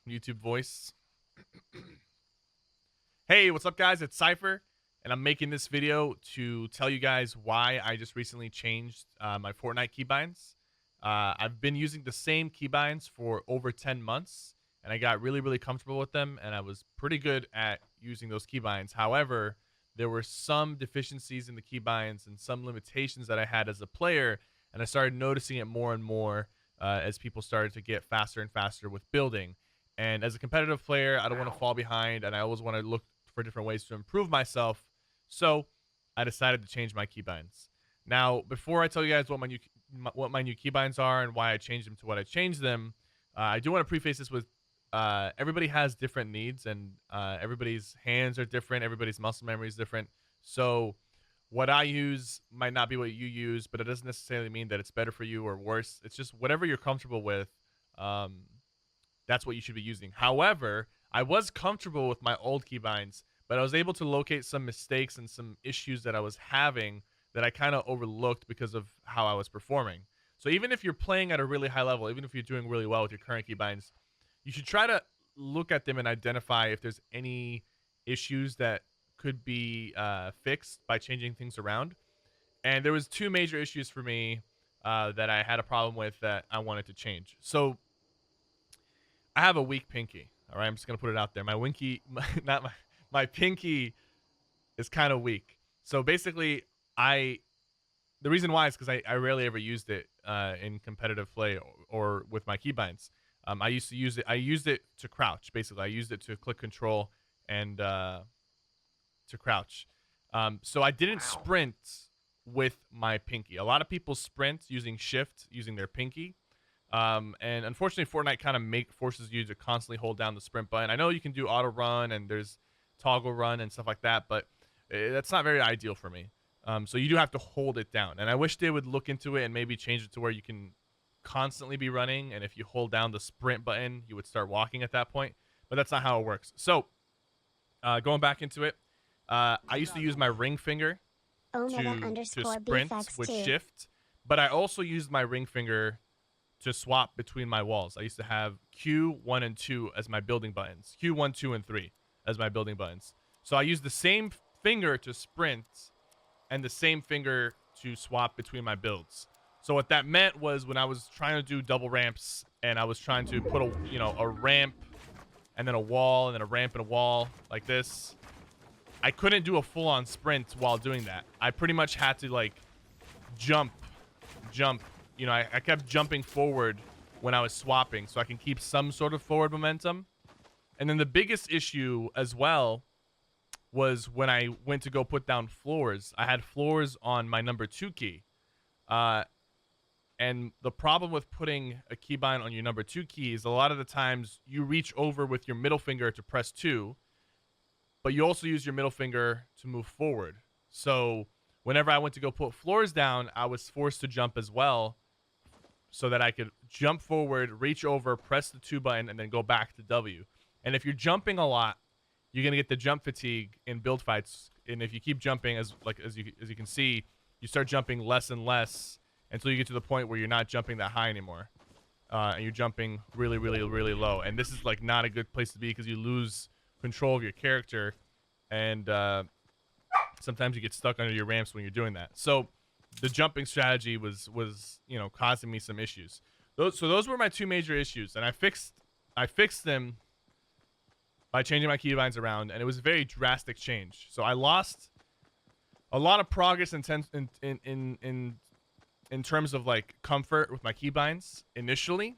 YouTube voice. Hey, what's up, guys? It's Cypher, and I'm making this video to tell you guys why I just recently changed my Fortnite keybinds. I've been using the same keybinds for over 10 months, and I got really, really comfortable with them, and I was pretty good at using those keybinds. However, there were some deficiencies in the keybinds and some limitations that I had as a player, and I started noticing it more and more as people started to get faster and faster with building. And as a competitive player, I don't want to fall behind, and I always want to look for different ways to improve myself. So I decided to change my keybinds. Now, before I tell you guys what my new keybinds are and why I changed them to what I changed them, I do want to preface this with everybody has different needs, and everybody's hands are different. Everybody's muscle memory is different. So what I use might not be what you use, but it doesn't necessarily mean that it's better for you or worse. It's just whatever you're comfortable with. That's what you should be using. However, I was comfortable with my old keybinds, but I was able to locate some mistakes and some issues that I was having that I kind of overlooked because of how I was performing. So even if you're playing at a really high level, even if you're doing really well with your current keybinds, you should try to look at them and identify if there's any issues that could be fixed by changing things around. And there was two major issues for me that I had a problem with that I wanted to change. So I have a weak pinky. All right, I'm just gonna put it out there. My winky, not my pinky, is kind of weak. So basically, the reason why is because I rarely ever used it in competitive play or with my keybinds. I used to use it. I used it to crouch. Basically, I used it to click control and to crouch. So I didn't sprint with my pinky. A lot of people sprint using shift, using their pinky. And unfortunately, Fortnite kind of forces you to constantly hold down the sprint button. I know you can do auto run and there's toggle run and stuff like that, but that's not very ideal for me. So you do have to hold it down. And I wish they would look into it and maybe change it to where you can constantly be running. And if you hold down the sprint button, you would start walking at that point. But that's not how it works. So going back into it, I used to use my ring finger to sprint with shift, but I also used my ring finger to swap between my walls. I used to have Q1 and 2 as my building buttons. Q1, 2, and 3 as my building buttons. So I used the same finger to sprint and the same finger to swap between my builds. So what that meant was when I was trying to do double ramps and I was trying to put a ramp and then a wall and then a ramp and a wall like this, I couldn't do a full-on sprint while doing that. I pretty much had to like jump. I kept jumping forward when I was swapping so I can keep some sort of forward momentum. And then the biggest issue as well was when I went to go put down floors. I had floors on my number 2 key. And the problem with putting a keybind on your number 2 key is a lot of the times you reach over with your middle finger to press 2, but you also use your middle finger to move forward. So whenever I went to go put floors down, I was forced to jump as well, so that I could jump forward, reach over, press the 2 button, and then go back to W. And if you're jumping a lot, you're gonna get the jump fatigue in build fights. And if you keep jumping, as you can see, you start jumping less and less until you get to the point where you're not jumping that high anymore, and you're jumping really, really, really low. And this is like not a good place to be because you lose control of your character, and sometimes you get stuck under your ramps when you're doing that. So the jumping strategy was causing me some issues. Those were my two major issues, and I fixed them by changing my keybinds around, and it was a very drastic change. So I lost a lot of progress in terms of like comfort with my keybinds initially,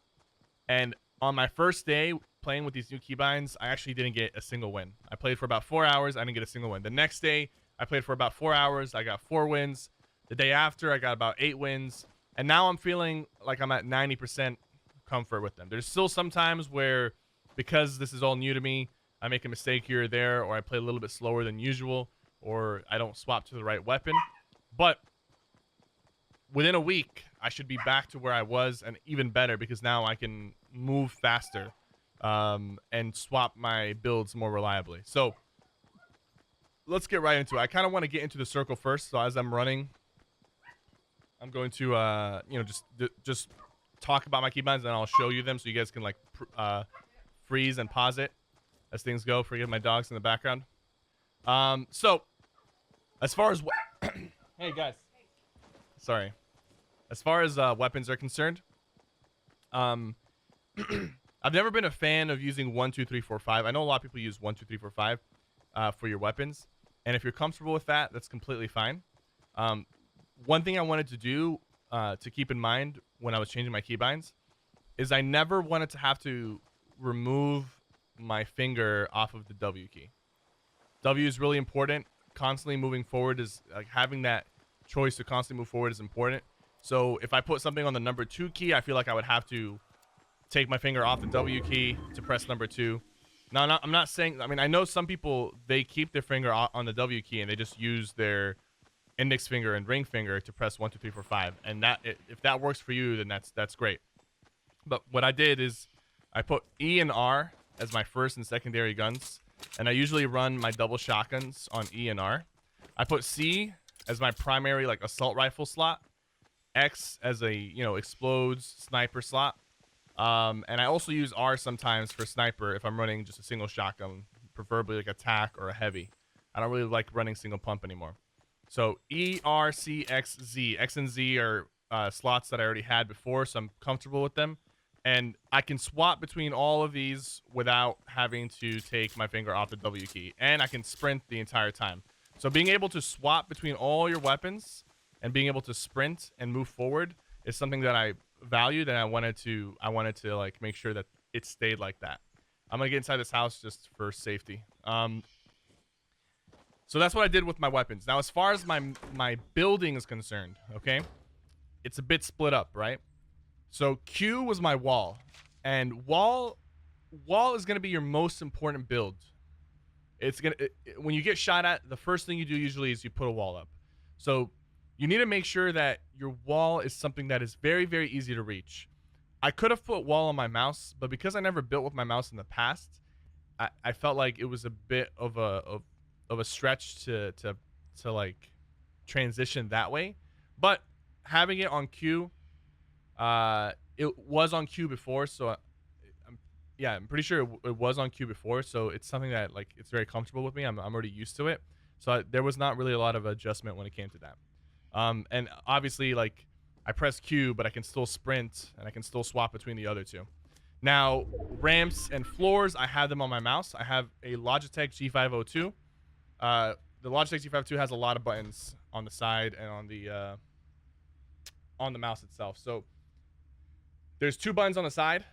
and on my first day playing with these new keybinds, I actually didn't get a single win. I played for about 4 hours, I didn't get a single win. The next day, I played for about 4 hours, I got 4 wins. The day after, I got about 8 wins. And now I'm feeling like I'm at 90% comfort with them. There's still some times where, because this is all new to me, I make a mistake here or there, or I play a little bit slower than usual, or I don't swap to the right weapon. But within a week, I should be back to where I was, and even better, because now I can move faster and swap my builds more reliably. So let's get right into it. I kind of want to get into the circle first. So as I'm running, I'm going to just talk about my keybinds, and I'll show you them so you guys can like freeze and pause it as things go. Forgive my dogs in the background. So as far as hey guys, sorry. As far as weapons are concerned, I've never been a fan of using 1, 2, 3, 4, 5. I know a lot of people use 1, 2, 3, 4, 5 for your weapons, and if you're comfortable with that, that's completely fine. One thing I wanted to do to keep in mind when I was changing my keybinds is I never wanted to have to remove my finger off of the W key. W is really important. Constantly moving forward is like having that choice to constantly move forward is important. So if I put something on the number 2 key, I feel like I would have to take my finger off the W key to press number 2. Now, I'm not saying, I mean, I know some people, they keep their finger on the W key and they just use their index finger and ring finger to press 1, 2, 3, 4, 5. And that, if that works for you, then that's great. But what I did is I put E and R as my first and secondary guns, and I usually run my double shotguns on E and R. I put C as my primary like assault rifle slot, X as a, you know, explodes sniper slot, and I also use R sometimes for sniper if I'm running just a single shotgun, preferably like a tac or a heavy. I don't really like running single pump anymore. So E, R, C, X, Z. X and Z are slots that I already had before, so I'm comfortable with them. And I can swap between all of these without having to take my finger off the W key. And I can sprint the entire time. So being able to swap between all your weapons and being able to sprint and move forward is something that I valued, and I wanted to like make sure that it stayed like that. I'm gonna get inside this house just for safety. So that's what I did with my weapons. Now, as far as my building is concerned, okay, it's a bit split up, right? So Q was my wall, and wall is gonna be your most important build. It's gonna when you get shot at, the first thing you do usually is you put a wall up. So you need to make sure that your wall is something that is very, very easy to reach. I could have put wall on my mouse, but because I never built with my mouse in the past, I felt like it was a bit of a stretch to like transition that way. But having it on Q, it was on Q before, so I'm pretty sure it was on Q before, so it's something that like it's very comfortable with me. I'm already used to it, so there was not really a lot of adjustment when it came to that. And obviously, like, I press Q, but I can still sprint and I can still swap between the other two. Now, ramps and floors, I have them on my mouse. I have a Logitech G502. The Logitech G502 has a lot of buttons on the side and on the mouse itself. So there's 2 buttons on the side.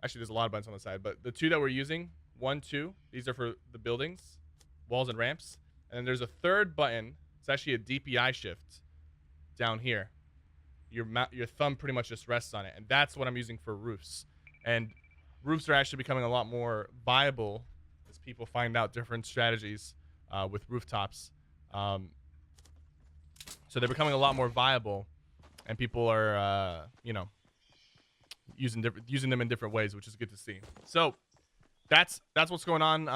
Actually, there's a lot of buttons on the side, but the 2 that we're using, 1, 2, these are for the buildings, walls and ramps. And then there's a 3rd button. It's actually a DPI shift down here. Your thumb pretty much just rests on it, and that's what I'm using for roofs. And roofs are actually becoming a lot more viable as people find out different strategies with rooftops. So they're becoming a lot more viable, and people are, you know, using them in different ways, which is good to see. So that's what's going on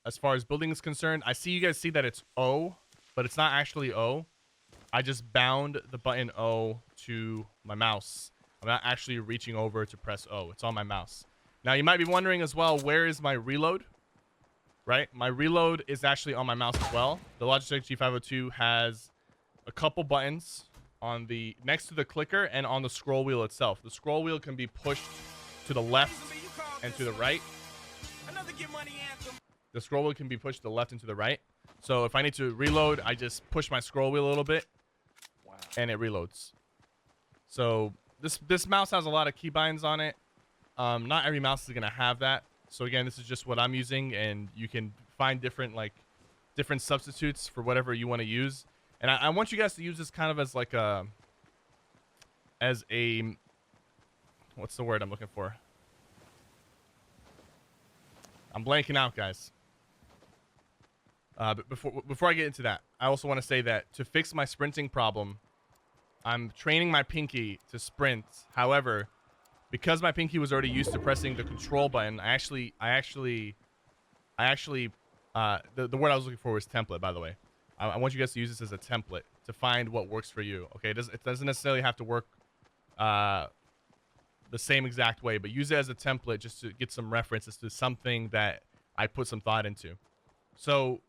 as far as building is concerned. I see you guys see that it's O, but it's not actually O. I just bound the button O to my mouse. I'm not actually reaching over to press O. It's on my mouse. Now, you might be wondering as well, where is my reload? Right? My reload is actually on my mouse as well. The Logitech G502 has a couple buttons on the next to the clicker and on the scroll wheel itself. The scroll wheel can be pushed to the left and to the right. The scroll wheel can be pushed to the left and to the right. So if I need to reload, I just push my scroll wheel a little bit, and it reloads. So this mouse has a lot of keybinds on it. Not every mouse is gonna have that. So again, this is just what I'm using, and you can find different substitutes for whatever you want to use. And I want you guys to use this kind of as like a what's the word I'm looking for? I'm blanking out, guys. But before I get into that, I also want to say that to fix my sprinting problem, I'm training my pinky to sprint. However, because my pinky was already used to pressing the control button, the word I was looking for was template, by the way. I want you guys to use this as a template to find what works for you. Okay, it doesn't necessarily have to work the same exact way, but use it as a template just to get some references to something that I put some thought into. So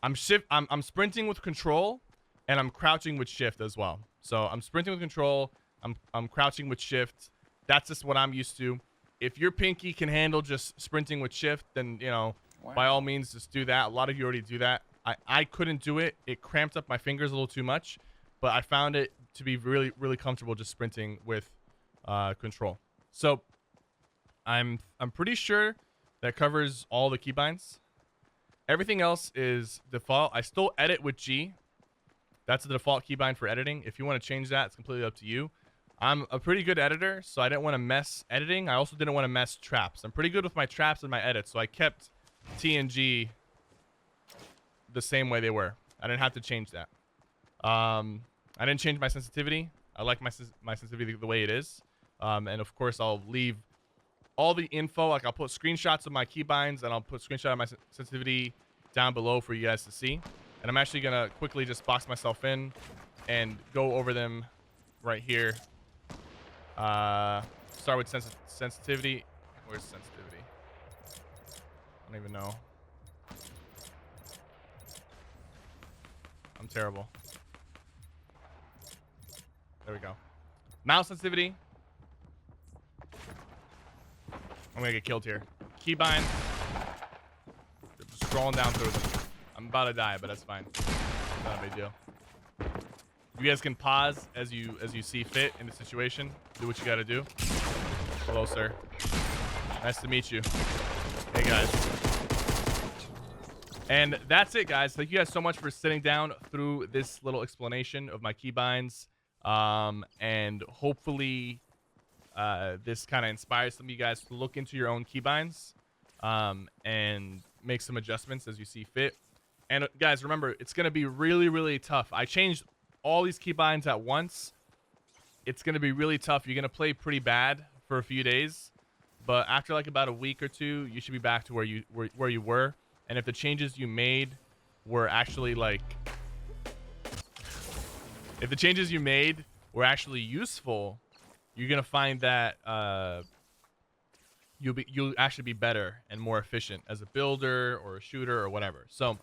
I'm sprinting with control, and I'm crouching with shift as well. So I'm sprinting with control, I'm crouching with shift. That's just what I'm used to. If your pinky can handle just sprinting with shift, then, you know, by all means, just do that. A lot of you already do that. I couldn't do it. It cramped up my fingers a little too much, but I found it to be really, really comfortable just sprinting with control. So I'm pretty sure that covers all the keybinds. Everything else is default. I still edit with G. That's the default keybind for editing. If you want to change that, it's completely up to you. I'm a pretty good editor, so I didn't want to mess editing. I also didn't want to mess traps. I'm pretty good with my traps and my edits, so I kept T and G the same way they were. I didn't have to change that. I didn't change my sensitivity. I like my sensitivity the way it is. And of course, I'll leave all the info. Like, I'll put screenshots of my keybinds, and I'll put screenshot of my sensitivity down below for you guys to see. And I'm actually gonna quickly just box myself in and go over them right here. Start with sensitivity. Where's sensitivity? I don't even know. I'm terrible. There we go. Mouse sensitivity. I'm gonna get killed here. Keybind. Just scrolling down through them. I'm about to die, but that's fine. Not a big deal. You guys can pause as you see fit in the situation. Do what you gotta do. Hello, sir. Nice to meet you. Hey, guys. And that's it, guys. Thank you guys so much for sitting down through this little explanation of my keybinds. And hopefully this kind of inspires some of you guys to look into your own keybinds and make some adjustments as you see fit. And guys, remember, it's going to be really, really tough. I changed all these keybinds at once. It's going to be really tough. You're going to play pretty bad for a few days, but after like about a week or two, you should be back to where you were. And if the changes you made were actually like, if the changes you made were actually useful, you're going to find that you'll actually be better and more efficient as a builder or a shooter or whatever. So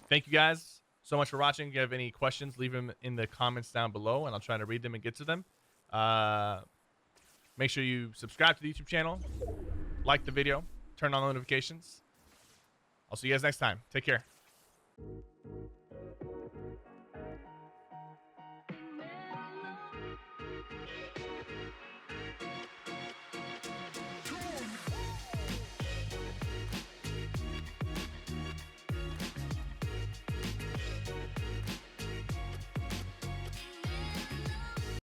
thank you guys so much for watching. If you have any questions, leave them in the comments down below, and I'll try to read them and get to them. Make sure you subscribe to the YouTube channel, like the video, turn on notifications. I'll see you guys next time. Take care.